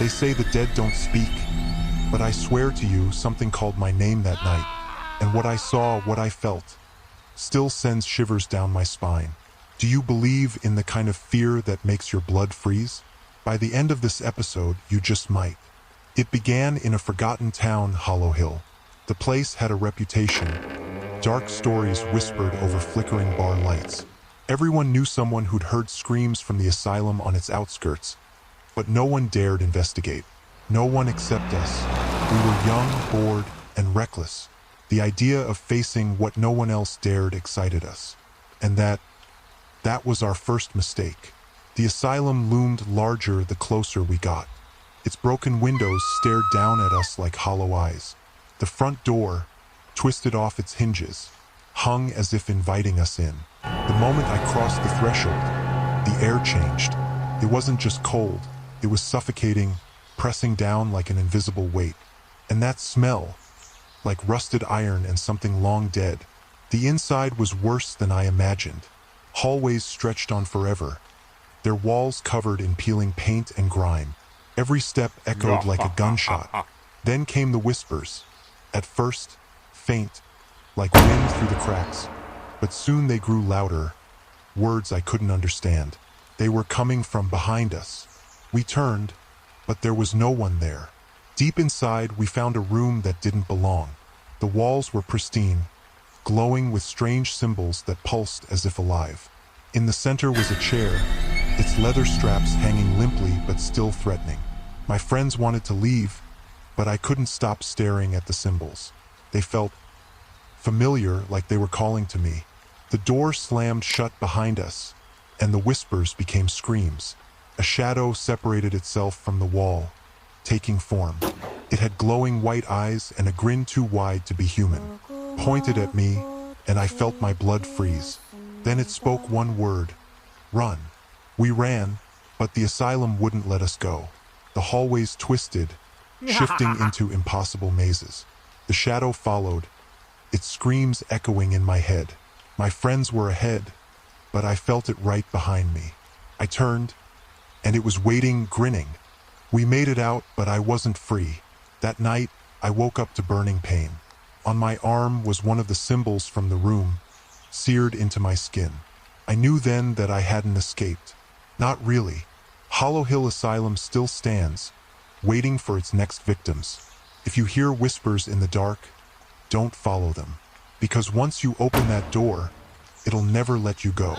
They say the dead don't speak, but I swear to you something called my name that night, and what I saw, what I felt, still sends shivers down my spine. Do you believe in the kind of fear that makes your blood freeze? By the end of this episode, you just might. It began in a forgotten town, Hollow Hill. The place had a reputation. Dark stories whispered over flickering bar lights. Everyone knew someone who'd heard screams from the asylum on its outskirts, but no one dared investigate. No one except us. We were young, bored, and reckless. The idea of facing what no one else dared excited us. And that was our first mistake. The asylum loomed larger the closer we got. Its broken windows stared down at us like hollow eyes. The front door, twisted off its hinges, hung as if inviting us in. The moment I crossed the threshold, the air changed. It wasn't just cold, it was suffocating, pressing down like an invisible weight. And that smell, like rusted iron and something long dead. The inside was worse than I imagined. Hallways stretched on forever, their walls covered in peeling paint and grime. Every step echoed like a gunshot. Then came the whispers. At first, faint, like wind through the cracks, but soon they grew louder, words I couldn't understand. They were coming from behind us. We turned, but there was no one there. Deep inside, we found a room that didn't belong. The walls were pristine, glowing with strange symbols that pulsed as if alive. In the center was a chair, its leather straps hanging limply but still threatening. My friends wanted to leave, but I couldn't stop staring at the symbols. They felt familiar, like they were calling to me. The door slammed shut behind us, and the whispers became screams. A shadow separated itself from the wall, taking form. It had glowing white eyes and a grin too wide to be human. Pointed at me, and I felt my blood freeze. Then it spoke one word: run. We ran, but the asylum wouldn't let us go. The hallways twisted, shifting into impossible mazes. The shadow followed, its screams echoing in my head. My friends were ahead, but I felt it right behind me. I turned, and it was waiting, grinning. We made it out, but I wasn't free. That night, I woke up to burning pain. On my arm was one of the symbols from the room, seared into my skin. I knew then that I hadn't escaped. Not really. Hollow Hill Asylum still stands, waiting for its next victims. If you hear whispers in the dark, don't follow them. Because once you open that door, it'll never let you go.